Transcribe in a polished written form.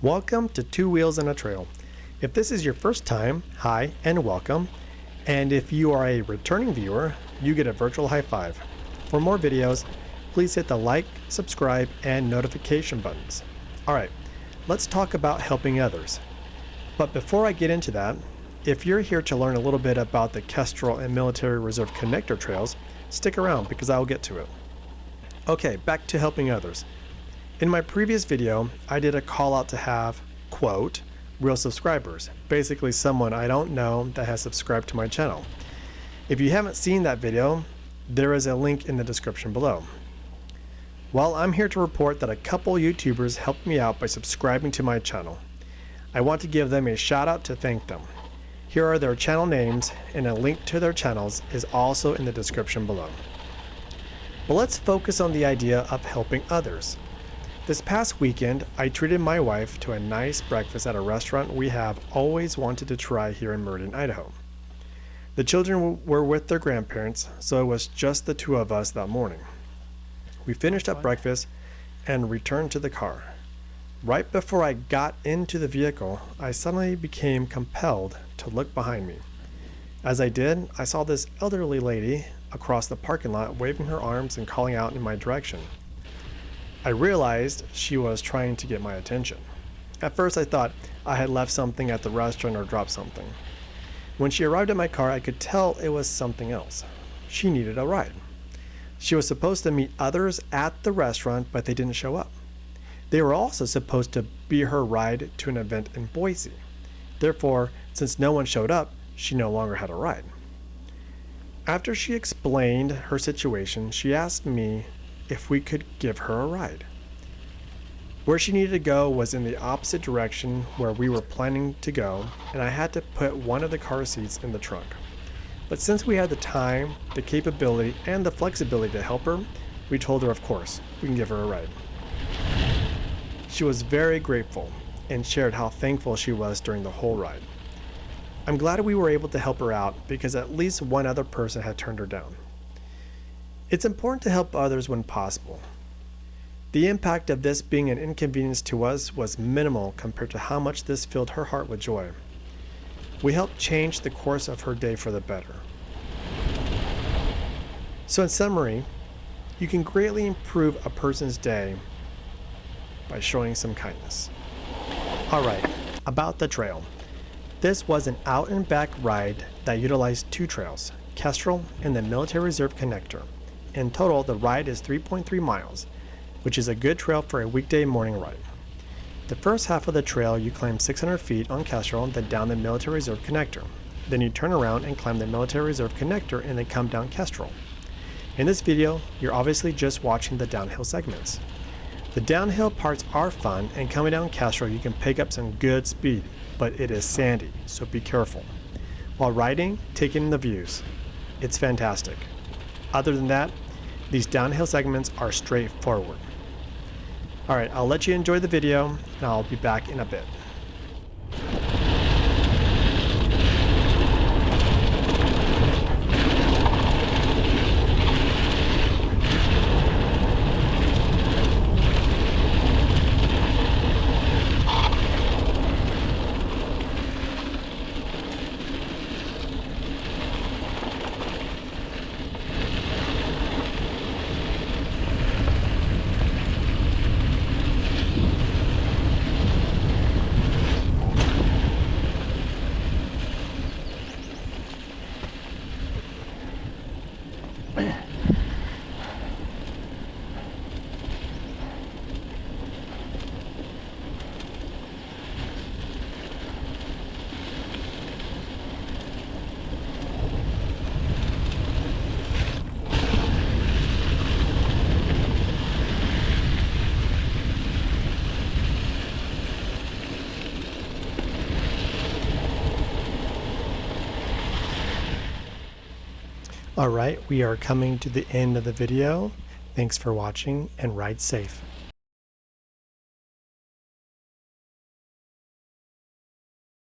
Welcome to Two Wheels and a Trail. If this is your first time, hi and welcome. And if you are a returning viewer, you get a virtual high five. For more videos, please hit the like, subscribe, and notification buttons. Alright, let's talk about helping others. But before I get into that, if you're here to learn a little bit about the Kestrel and Military Reserve connector trails, stick around because I will get to it. Okay, back to helping others. In my previous video, I did a call out to have, quote, real subscribers, basically someone I don't know that has subscribed to my channel. If you haven't seen that video, there is a link in the description below. Well, I'm here to report that a couple YouTubers helped me out by subscribing to my channel. I want to give them a shout out to thank them. Here are their channel names, and a link to their channels is also in the description below. But let's focus on the idea of helping others. This past weekend, I treated my wife to a nice breakfast at a restaurant we have always wanted to try here in Meridian, Idaho. The children were with their grandparents, so it was just the two of us that morning. We finished up breakfast and returned to the car. Right before I got into the vehicle, I suddenly became compelled to look behind me. As I did, I saw this elderly lady across the parking lot waving her arms and calling out in my direction. I realized she was trying to get my attention. At first I thought I had left something at the restaurant or dropped something. When she arrived at my car, I could tell it was something else. She needed a ride. She was supposed to meet others at the restaurant, but they didn't show up. They were also supposed to be her ride to an event in Boise. Therefore, since no one showed up, she no longer had a ride. After she explained her situation, she asked me if we could give her a ride. Where she needed to go was in the opposite direction where we were planning to go, and I had to put one of the car seats in the trunk. But since we had the time, the capability, and the flexibility to help her, we told her of course, we can give her a ride. She was very grateful and shared how thankful she was during the whole ride. I'm glad we were able to help her out because at least one other person had turned her down. It's important to help others when possible. The impact of this being an inconvenience to us was minimal compared to how much this filled her heart with joy. We helped change the course of her day for the better. So in summary, you can greatly improve a person's day by showing some kindness. Alright, about the trail. This was an out and back ride that utilized two trails, Kestrel and the Military Reserve connector. In total, the ride is 3.3 miles, which is a good trail for a weekday morning ride. The first half of the trail you climb 600 feet on Kestrel, then down the Military Reserve connector. Then you turn around and climb the Military Reserve connector and then come down Kestrel. In this video, you're obviously just watching the downhill segments. The downhill parts are fun, and coming down Kestrel you can pick up some good speed, but it is sandy, so be careful. While riding, take in the views. It's fantastic. Other than that, these downhill segments are straightforward. Alright, I'll let you enjoy the video, and I'll be back in a bit. Alright, we are coming to the end of the video. Thanks for watching and ride safe.